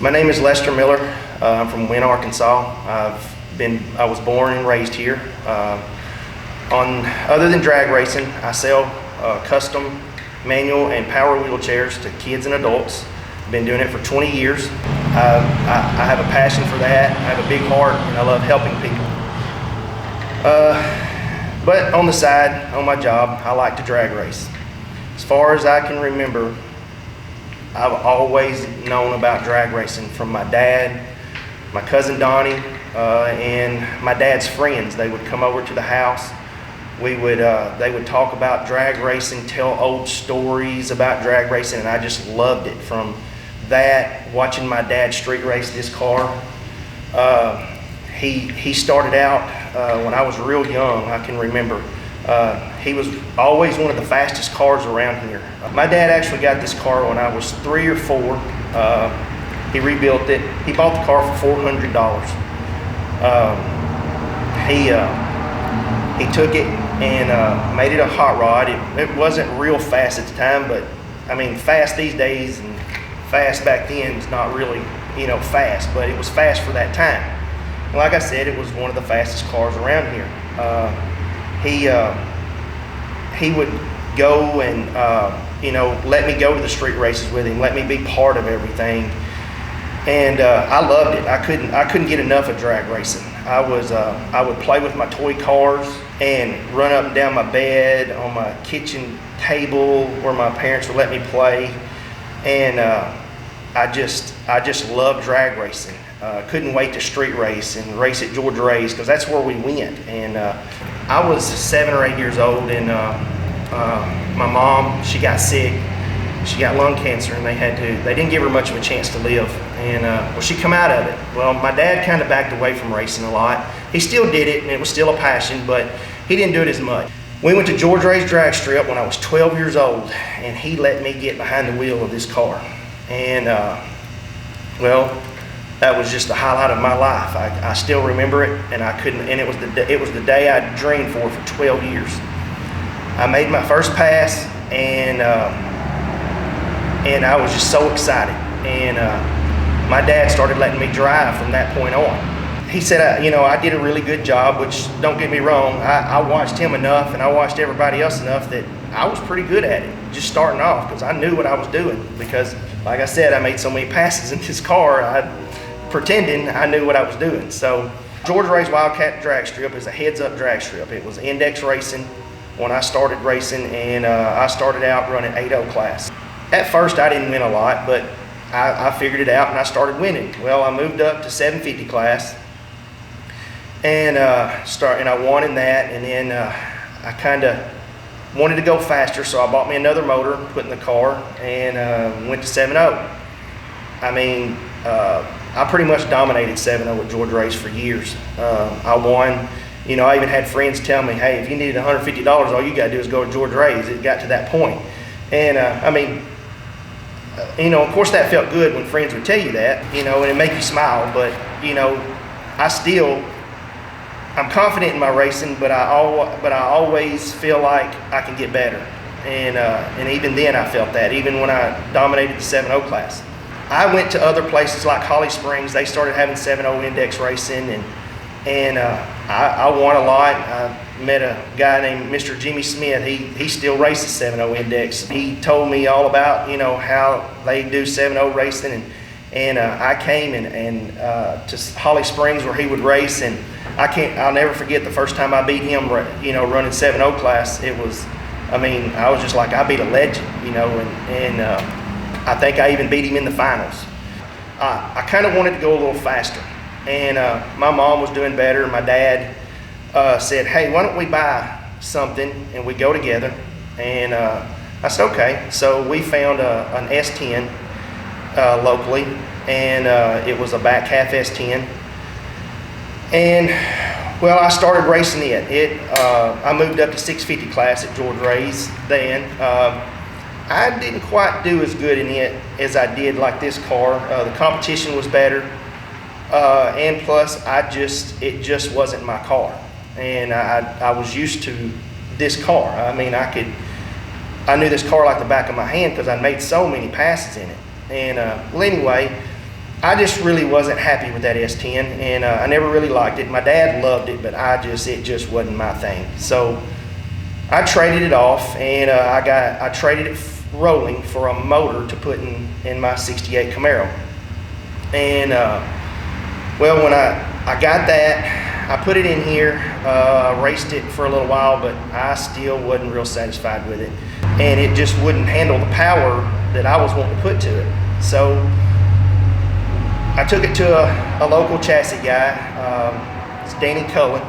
My name is Lester Miller. I'm from Wynne, Arkansas. I was born and raised here. Other than drag racing, I sell custom manual and power wheelchairs to kids and adults. I've been doing it for 20 years. I have a passion for that. I have a big heart and I love helping people. But on the side, on my job, I like to drag race. As far as I can remember, I've always known about drag racing from my dad, my cousin Donnie, and my dad's friends. They would come over to the house. They would talk about drag racing, tell old stories about drag racing, and I just loved it. From that, watching my dad street race this car. He started out when I was real young, I can remember. He was always one of the fastest cars around here. My dad actually got this car when I was 3 or 4. He rebuilt it. He bought the car for $400. He took it and made it a hot rod. It wasn't real fast at the time, but I mean, fast these days and fast back then is not really, fast, but it was fast for that time. And like I said, it was one of the fastest cars around here. He would go and let me go to the street races with him, let me be part of everything, and I loved it. I couldn't get enough of drag racing. I would play with my toy cars and run up and down my bed, on my kitchen table where my parents would let me play, and I just loved drag racing. Couldn't wait to street race and race at Georgia Ray's because that's where we went. And I was 7 or 8 years old, and my mom, she got sick. She got lung cancer, and they didn't give her much of a chance to live. And she come out of it. Well, my dad kind of backed away from racing a lot. He still did it, and it was still a passion, but he didn't do it as much. We went to Georgia Ray's drag strip when I was 12 years old, and he let me get behind the wheel of this car. And that was just the highlight of my life. I still remember it, and I couldn't. And it was the day I dreamed for 12 years. I made my first pass, and I was just so excited. And my dad started letting me drive from that point on. He said, I did a really good job, which, don't get me wrong, I watched him enough, and I watched everybody else enough that I was pretty good at it, just starting off, because I knew what I was doing. Because, like I said, I made so many passes in this car, pretending I knew what I was doing. So Georgia Ray's Wildcat Drag Strip is a heads-up drag strip. It was index racing when I started racing, and I started out running 8.0 class. At first I didn't win a lot, but I figured it out and I started winning. Well, I moved up to 750 class, and I won in that, and then I kind of wanted to go faster, so I bought me another motor, put in the car, and went to 7.0. I mean, I pretty much dominated 7.0 at Georgia Ray's for years. I won. I even had friends tell me, hey, if you needed $150, all you got to do is go to Georgia Ray's. It got to that point. And of course that felt good when friends would tell you that, and it make you smile. But, I'm confident in my racing, but I always feel like I can get better. And even then I felt that, even when I dominated the 7.0 class. I went to other places like Holly Springs. They started having 7.0 index racing, and I won a lot. I met a guy named Mr. Jimmy Smith. He still races 7.0 index. He told me all about how they do 7.0 racing, and I came and to Holly Springs where he would race, and I'll never forget the first time I beat him. Running 7.0 class. I was just like, I beat a legend. And I think I even beat him in the finals. I kind of wanted to go a little faster, and my mom was doing better. My dad said, hey, why don't we buy something and we go together? And I said, okay. So we found an S10 locally, and it was a back half S10. And well, I started racing it. I moved up to 650 class at Georgia Ray's then. I didn't quite do as good in it as I did like this car. The competition was better, and plus it just wasn't my car, and I was used to this car. I knew this car like the back of my hand because I made so many passes in it. And well, anyway, I just really wasn't happy with that S10, and I never really liked it. My dad loved it, but it just wasn't my thing. So I traded it off, and I traded it rolling for a motor to put in my 68 Camaro. And well, when I got that, I put it in here, raced it for a little while, but I still wasn't real satisfied with it. And it just wouldn't handle the power that I was wanting to put to it. So I took it to a local chassis guy, it's Danny Cullen.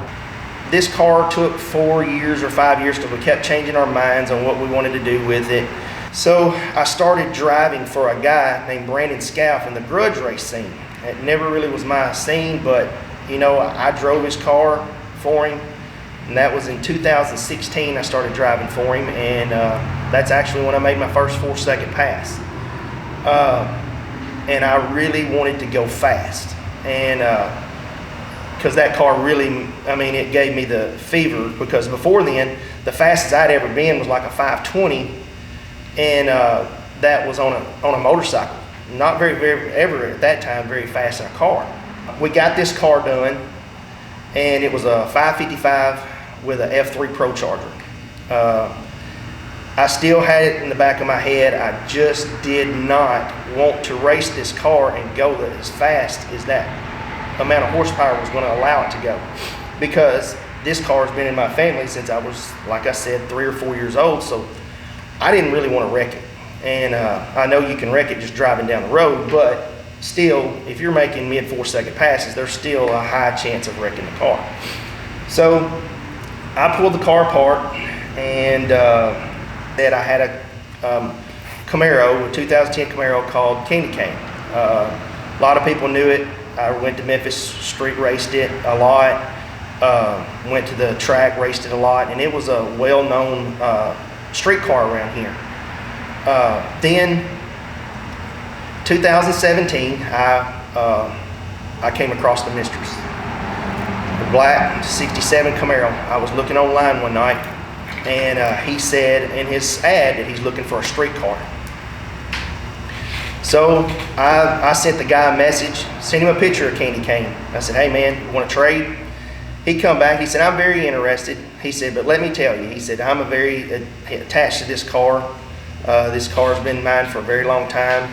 This car took 4 years or 5 years because we kept changing our minds on what we wanted to do with it. So I started driving for a guy named Brandon Scalf in the grudge race scene. It never really was my scene, but you know, I drove his car for him, and that was in 2016 I started driving for him, and that's actually when I made my first 4-second pass. And I really wanted to go fast, and because that car really, I mean, it gave me the fever, because before then, the fastest I'd ever been was like a 520, and that was on a motorcycle. Not very ever at that time very fast in a car. We got this car done, and it was a 555 with a F3 Pro Charger. I still had it in the back of my head. I just did not want to race this car and go as fast as that amount of horsepower was going to allow it to go, because this car has been in my family since I was, like I said, 3 or 4 years old. So I didn't really want to wreck it. And I know you can wreck it just driving down the road, but still, if you're making mid 4-second passes, there's still a high chance of wrecking the car. So I pulled the car apart, and that I had a Camaro, a 2010 Camaro called Candy Cane. A lot of people knew it. I went to Memphis, street raced it a lot, went to the track, raced it a lot, and it was a well-known street car around here. Then 2017, I came across the Mistress, the black 67 Camaro. I was looking online one night, and he said in his ad that he's looking for a street car. So I sent the guy a message, sent him a picture of Candy Cane. I said, hey man, you want to trade? He come back, he said, I'm very interested. He said, but let me tell you, he said, I'm very attached to this car. This car's been mine for a very long time.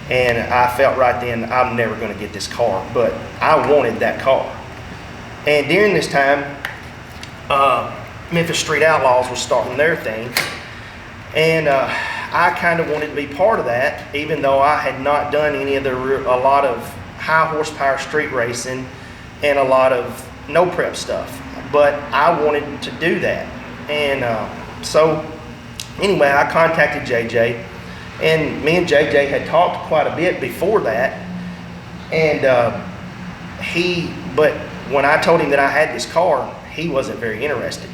And I felt right then, I'm never going to get this car, but I wanted that car. And during this time, Memphis Street Outlaws was starting their thing, and I kind of wanted to be part of that, even though I had not done a lot of high horsepower street racing and a lot of no prep stuff, but I wanted to do that. And so anyway, I contacted JJ, and me and JJ had talked quite a bit before that, and but when I told him that I had this car, he wasn't very interested.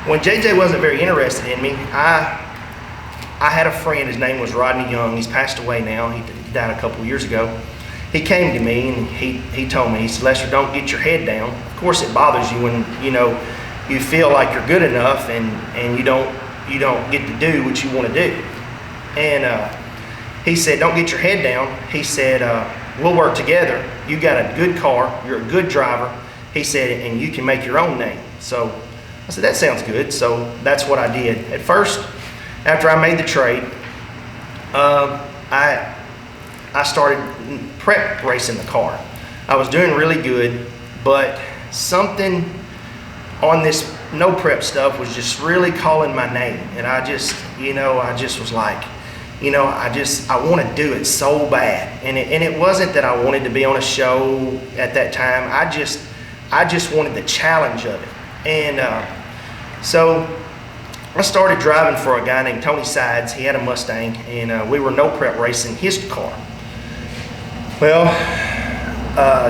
When JJ wasn't very interested in me, I had a friend, his name was Rodney Young. He's passed away now. He died a couple years ago. He came to me and he told me, he said, Lester, don't get your head down. Of course it bothers you when you feel like you're good enough and you don't get to do what you want to do. And he said, don't get your head down. He said, we'll work together. You got a good car, you're a good driver. He said, and you can make your own name. So I said, that sounds good. So that's what I did. At first, after I made the trade, I started prep racing the car. I was doing really good, but something on this no prep stuff was just really calling my name. And I just was like, I want to do it so bad. And it wasn't that I wanted to be on a show at that time. I just wanted the challenge of it. And so I started driving for a guy named Tony Sides. He had a Mustang, and we were no prep racing his car. Well,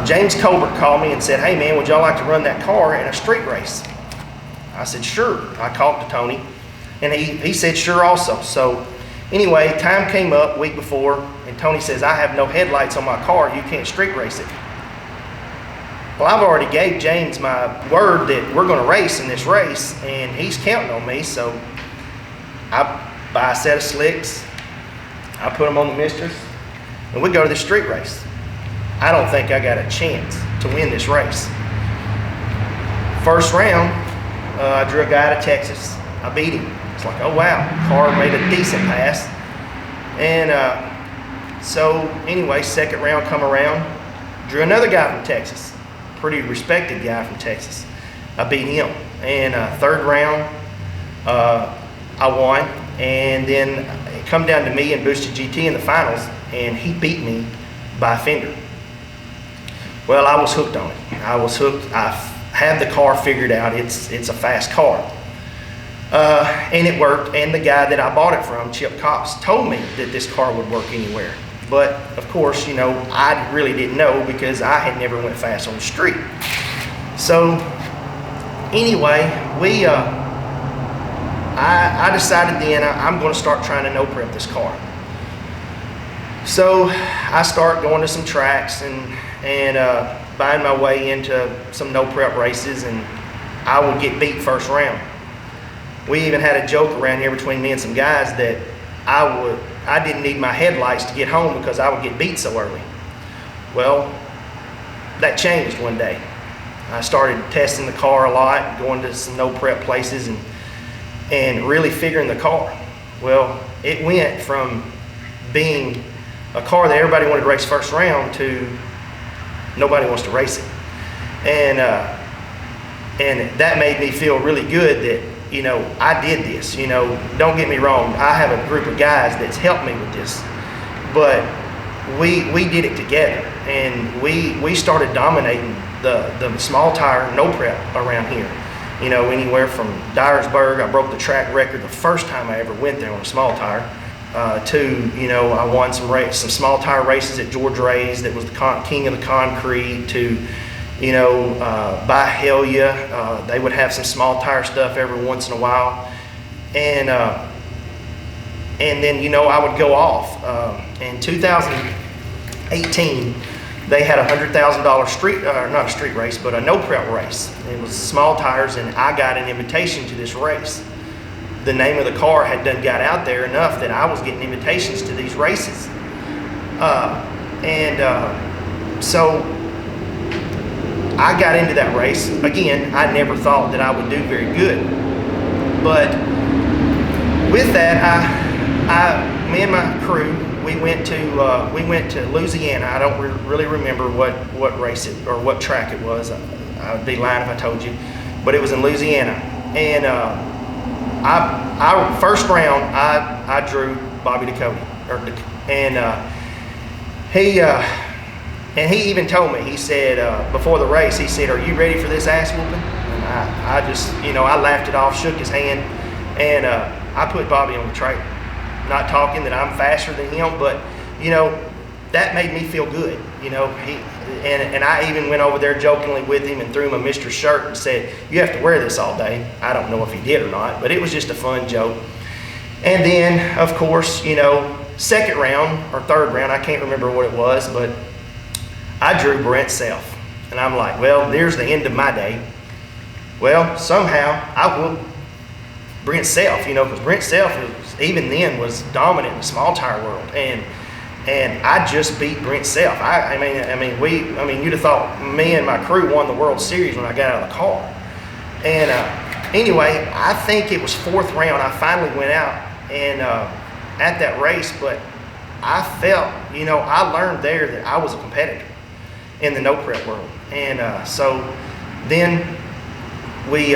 James Colbert called me and said, hey man, would y'all like to run that car in a street race? I said, sure. I talked to Tony, and he said, sure also. So anyway, time came up week before, and Tony says, I have no headlights on my car. You can't street race it. Well, I've already gave James my word that we're going to race in this race, and he's counting on me. So I buy a set of slicks. I put them on the Mistress. and we go to the street race. I don't think I got a chance to win this race. First round, I drew a guy out of Texas. I beat him. It's like, oh wow, car made a decent pass. And so anyway, second round come around, drew another guy from Texas, pretty respected guy from Texas. I beat him. And third round, I won. And then it come down to me and Boosted GT in the finals, and he beat me by a fender. Well, I was hooked on it. I was hooked. I had the car figured out. It's a fast car. And it worked. And the guy that I bought it from, Chip Cox, told me that this car would work anywhere. But of course, you know, I really didn't know because I had never went fast on the street. So anyway, I decided then I'm going to start trying to no prep this car. So I start going to some tracks and buying my way into some no prep races, and I would get beat first round. We even had a joke around here between me and some guys that I didn't need my headlights to get home because I would get beat so early. Well, that changed one day. I started testing the car a lot, going to some no prep places and really figuring the car. Well, it went from being a car that everybody wanted to race first round to nobody wants to race it. And that made me feel really good that, you know, I did this. You know, don't get me wrong, I have a group of guys that's helped me with this, but we did it together, and we started dominating the small tire no prep around here. You know, anywhere from Dyersburg, I broke the track record the first time I ever went there on a small tire, to, you know, I won some small tire races at George Ray's that was the king of the concrete, to, you know, by Hellia, they would have some small tire stuff every once in a while. And then, you know, I would go off. In 2018, they had a $100,000 not a street race, but a no prep race. It was small tires, and I got an invitation to this race. The name of the car had done got out there enough that I was getting invitations to these races. So I got into that race. Again, I never thought that I would do very good. But with that, me and my crew, we went to Louisiana. I don't really remember what race it or what track it was. I would be lying if I told you, but it was in Louisiana. And first round I drew Bobby Ducote, and he even told me. He said before the race, he said, "Are you ready for this ass whooping?" And I just, you know, I laughed it off, shook his hand, and I put Bobby on the trailer. Not talking that I'm faster than him, but, you know, that made me feel good. You know, and I even went over there jokingly with him and threw him a Mistress shirt and said, "You have to wear this all day." I don't know if he did or not, but it was just a fun joke. And then, of course, you know, second round or third round, I can't remember what it was, but I drew Brent Self. And I'm like, well, there's the end of my day. Well, somehow I whooped Brent Self, you know, because Brent Self even then was dominant in the small tire world, and I just beat Brent Self. I mean, you'd have thought me and my crew won the World Series when I got out of the car. And anyway, I think it was fourth round. I finally went out and at that race, but I felt, you know, I learned there that I was a competitor in the no prep world, and so then we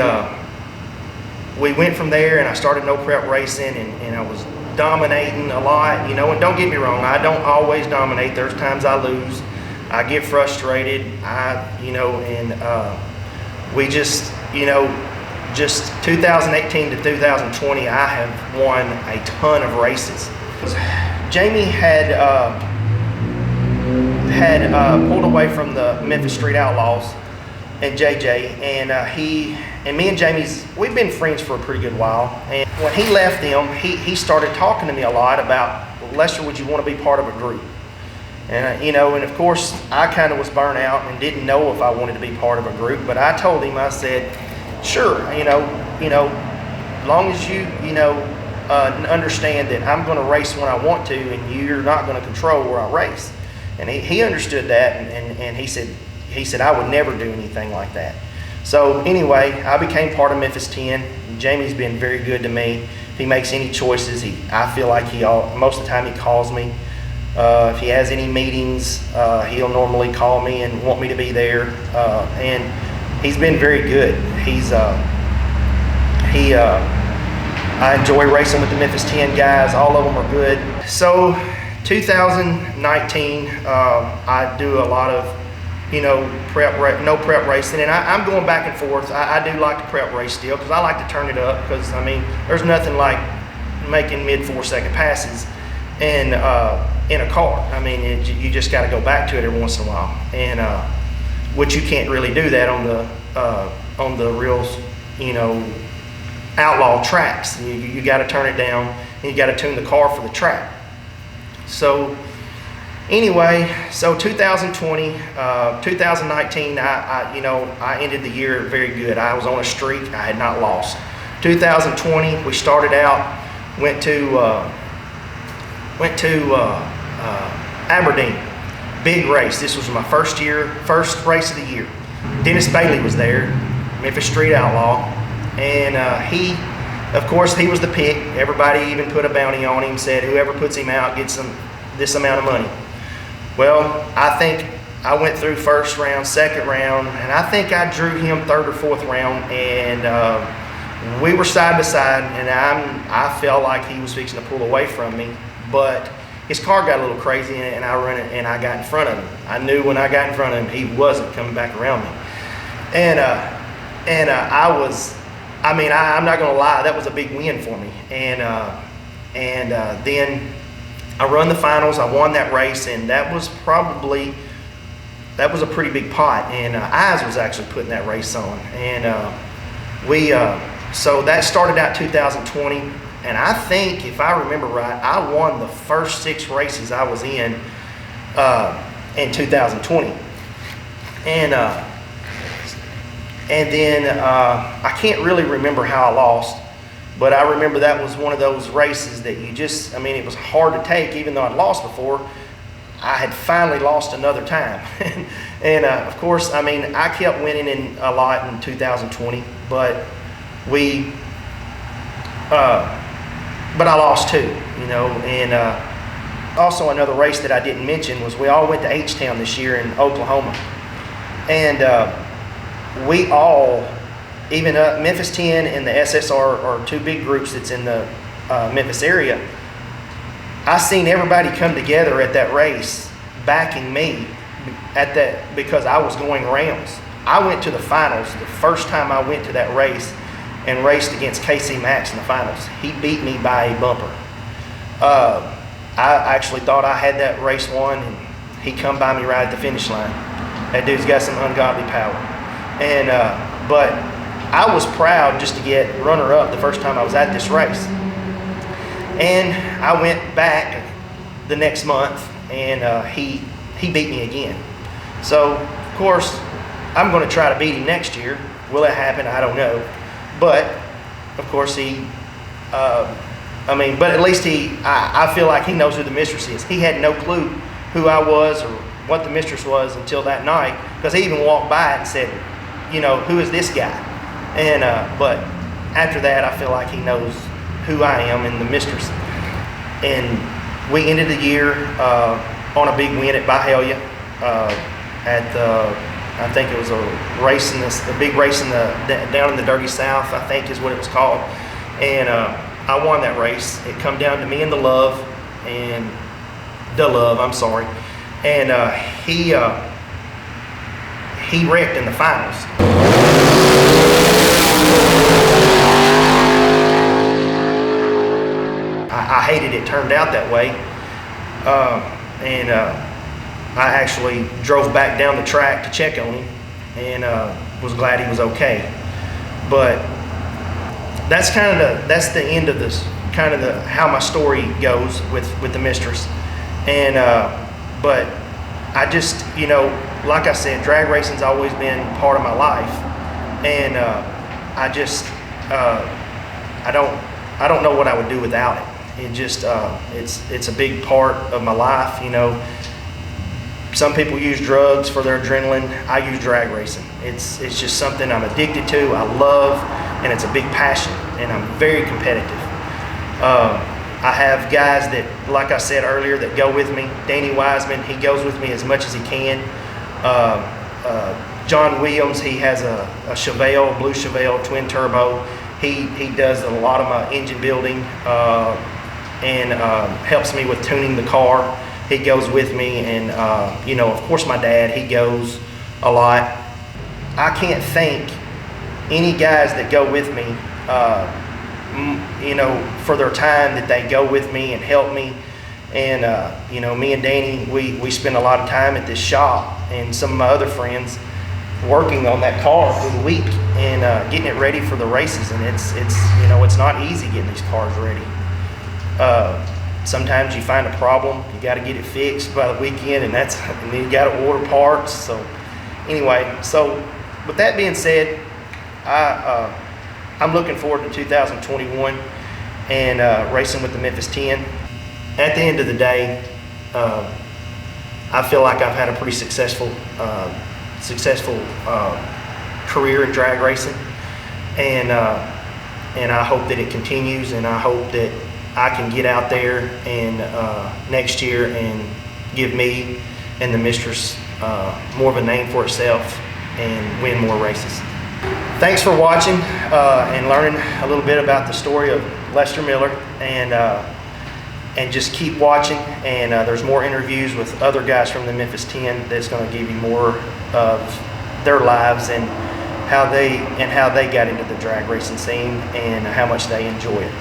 went from there, and I started no prep racing, and I was dominating a lot, you know. And don't get me wrong, I don't always dominate. There's times I lose, I get frustrated, you know, and we just, you know, just 2018 to 2020, I have won a ton of races. Jamie had pulled away from the Memphis Street Outlaws and JJ, and me and Jamie's, we've been friends for a pretty good while. And when he left them, he started talking to me a lot about, well, Lester, would you want to be part of a group? And you know, and of course I kind of was burnt out and didn't know if I wanted to be part of a group, but I told him, I said, sure, you know, long as you know, understand that I'm going to race when I want to, and you're not going to control where I race. And he understood that, and he said I would never do anything like that. So anyway, I became part of Memphis 10. Jamie's been very good to me. If he makes any choices, I feel like most of the time he calls me. If he has any meetings, he'll normally call me and want me to be there. And he's been very good. I enjoy racing with the Memphis 10 guys. All of them are good. So 2019, I do a lot of, no prep racing, and I'm going back and forth. I do like to prep race still because I like to turn it up, because there's nothing like making mid 4-second passes and in a car. You just got to go back to it every once in a while, and which you can't really do that on the real, outlaw tracks. You got to turn it down, and you got to tune the car for the track. So anyway, so 2020, 2019, I ended the year very good. I was on a streak. I had not lost. 2020, we started out, went to Aberdeen. Big race. This was my first race of the year. Dennis Bailey was there, Memphis Street Outlaw, and of course, he was the pick. Everybody even put a bounty on him, said whoever puts him out gets this amount of money. Well, I think I went through first round, second round, and I think I drew him third or fourth round, and we were side by side, and I felt like he was fixing to pull away from me, but his car got a little crazy, and I ran it, and I got in front of him. I knew when I got in front of him, he wasn't coming back around me, and I'm not gonna lie, that was a big win for me, and then I run the finals. I won that race, and that was a pretty big pot, and Eyes was actually putting that race on, and so that started out 2020, and I think, if I remember right, I won the first 6 races I was in 2020, and then I can't really remember how I lost, but I remember that was one of those races that it was hard to take. Even though I'd lost before, I had finally lost another time. And of course, I kept winning a lot in 2020, but but I lost 2, and also another race that I didn't mention was we all went to H-Town this year in Oklahoma, and we all, even Memphis 10 and the SSR are 2 big groups that's in the Memphis area. I seen everybody come together at that race backing me because I was going rounds. I went to the finals the first time I went to that race and raced against KC Max in the finals. He beat me by a bumper. I actually thought I had that race won, and he come by me right at the finish line. That dude's got some ungodly power. And but I was proud just to get runner-up the first time I was at this race. And I went back the next month, and he beat me again. So, of course, I'm going to try to beat him next year. Will it happen? I don't know. But, of course, but at least I feel like he knows who the Mistress is. He had no clue who I was or what the Mistress was until that night, because he even walked by it and said, who is this guy? And but after that, I feel like he knows who I am and the Mistress. And we ended the year on a big win at Byhalia I think it was a big race down in the Dirty South, I think is what it was called. And I won that race. It come down to me and Love, and and he wrecked in the finals. I hated it turned out that way, and I actually drove back down the track to check on him, and was glad he was okay. But that's the end of this, how my story goes with the Mistress. And but I just, like I said, drag racing's always been part of my life, and I don't know what I would do without it. It just it's a big part of my life. You know, some people use drugs for their adrenaline. I use drag racing. It's just something I'm addicted to. I love, and it's a big passion. And I'm very competitive. I have guys that, like I said earlier, that go with me. Danny Wiseman, he goes with me as much as he can. John Williams, he has a Chevelle, blue Chevelle, twin turbo. He does a lot of my engine building and helps me with tuning the car. He goes with me, and you know, of course my dad, he goes a lot. I can't thank any guys that go with me, you know, for their time that they go with me and help me. And you know, me and Danny, we spend a lot of time at this shop, and some of my other friends working on that car through the week and getting it ready for the races. And it's you know, it's not easy getting these cars ready. Sometimes you find a problem, you got to get it fixed by the weekend, and then you got to order parts. So anyway, so with that being said, I'm looking forward to 2021 and racing with the Memphis 10. At the end of the day, I feel like I've had a pretty successful career in drag racing, and I hope that it continues, and I hope that I can get out there and next year and give me and the Mistress more of a name for itself and win more races. Thanks for watching and learning a little bit about the story of Lester Miller, and just keep watching, and there's more interviews with other guys from the Memphis 10 that's going to give you more of their lives and how they got into the drag racing scene and how much they enjoy it.